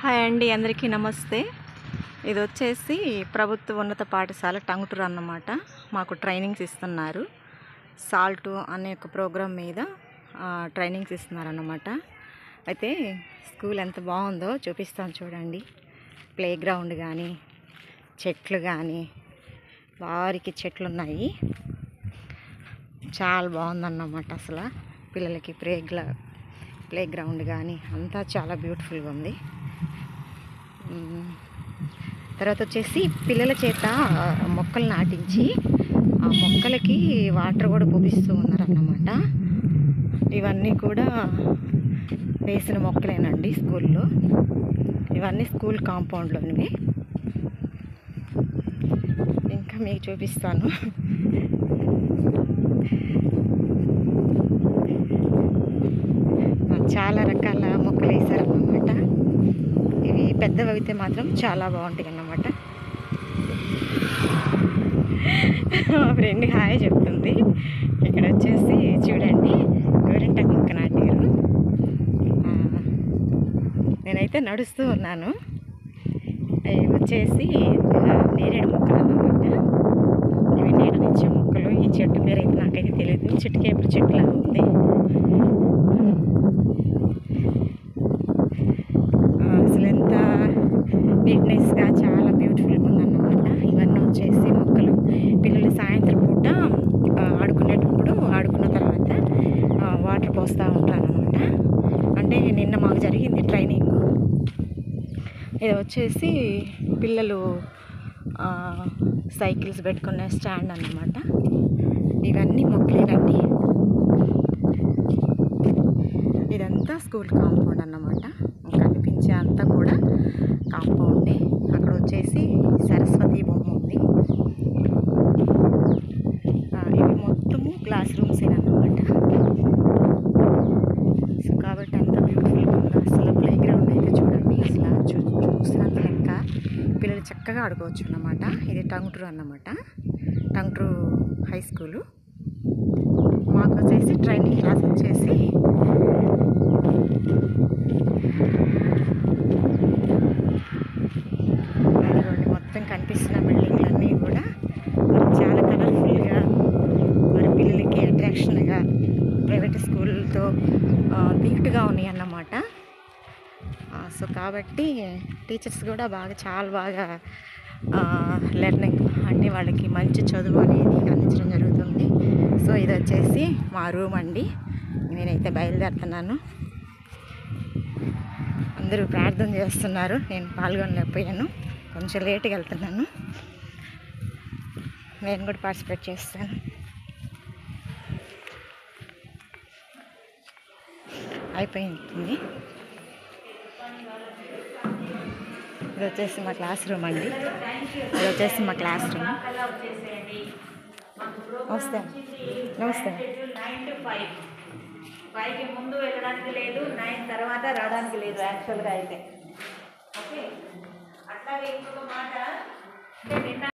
Hi అండి, అందరికీ నమస్తే. ఇది వచ్చేసి ప్రభుత్వ ఉన్నత పాఠశాల టంగుటూరు అన్నమాట. మాకు ట్రైనింగ్స్ ఇస్తున్నారు. సాల్ట్ అనే ఒక ప్రోగ్రామ్ మీద ట్రైనింగ్స్ ఇస్తున్నారన్నమాట. అయితే స్కూల్ ఎంత బాగుందో చూపిస్తాను చూడండి. ప్లే గ్రౌండ్ కానీ, చెట్లు కానీ, వారికి చెట్లు ఉన్నాయి. చాలా బాగుందన్నమాట. అసలు పిల్లలకి ప్లే గ్రౌండ్ కానీ అంతా చాలా బ్యూటిఫుల్గా ఉంది. తర్వాత వచ్చేసి పిల్లల చేత మొక్కలు నాటించి ఆ మొక్కలకి వాటర్ కూడా పోపిస్తూ ఉన్నారన్నమాట. ఇవన్నీ కూడా వేసిన మొక్కలేనండి స్కూల్లో. ఇవన్నీ స్కూల్ కాంపౌండ్లోనివి. ఇంకా మీకు చూపిస్తాను. చాలా రకాల మొక్కలు వేసారన్నమాట. ఇవి పెద్దవి అయితే మాత్రం చాలా బాగుంటాయి అన్నమాట. మా ఫ్రెండ్ హాయ్ చెప్తుంది. ఇక్కడ వచ్చేసి చూడండి, గోరింటాకు మొక్క నాటారు. నేనైతే నడుస్తూ ఉన్నాను. ఇవి వచ్చేసి నేరేడు మొక్కలు అన్నమాట. ఇవి నీడనిచ్చే మొక్కలు. ఈ చెట్టు పేరు అయితే నాకైతే తెలియదు. చిటికేపుడు చెట్టులా ఉంది. అసలు ఎంత నీట్నెస్గా చాలా బ్యూటిఫుల్గా ఉందన్నమాట. ఇవన్నీ వచ్చేసి మొక్కలు పిల్లలు సాయంత్రం పూట ఆడుకున్న తర్వాత వాటర్ పోస్తూ ఉంటారనమాట. అంటే నిన్న మాకు జరిగింది ట్రైనింగ్. ఇది వచ్చేసి పిల్లలు సైకిల్స్ పెట్టుకునే స్టాండ్ అన్నమాట. ఇవన్నీ మొక్కలేనండి. ఇదంతా స్కూల్ కాంపౌండ్ అన్నమాట. కనిపించే అంతా కూడా కాంపౌండే. అక్కడ వచ్చేసి సరస్వతి బొమ్మ ఉంది. ఇవి మొత్తము క్లాస్ రూమ్స్ అన్నమాట. సో కాబట్టి అంత బ్యూటిఫుల్గా ఉంది. అసలు ప్లే గ్రౌండ్ అయితే చూడండి. అసలు చూసినంత లెక్క పిల్లలు చక్కగా ఆడుకోవచ్చు అన్నమాట. ఇది టంగుటూరు అన్నమాట. Tanguturu high school. మాకు వచ్చేసి ట్రైనింగ్ క్లాస్ వచ్చేసి మొత్తం కనిపిస్తున్న బిల్డింగ్లన్నీ కూడా చాలా కలర్ఫుల్గా, మరి పిల్లలకి అట్రాక్షన్గా ప్రైవేట్ స్కూల్తో ధీటుగా ఉన్నాయి అన్నమాట. సో కాబట్టి టీచర్స్ కూడా చాలా బాగా లెర్నింగ్ అంటే వాళ్ళకి మంచి చదువు అనేది అందించడం జరుగుతుంది. సో ఇది వచ్చేసి మా రూమ్ అండి. నేనైతే బయలుదేరుతున్నాను. అందరూ ప్రార్థన చేస్తున్నారు. నేను పాల్గొనలేకపోయాను, కొంచెం లేట్గా వెళ్తున్నాను. నేను కూడా పార్టిసిపేట్ చేస్తాను. అయిపోయింది. ఇది వచ్చేసి మా క్లాస్ రూమ్ అండి. ఇది వచ్చేసి మా క్లాస్ రూమ్. నమస్తే నమస్తే. 9 to 5. 5కి ముందు వెళ్ళడానికి లేదు, 9 తర్వాత రావడానికి లేదు యాక్చువల్గా అయితే. ఓకే, అట్లాగే ఇంకొక మాట.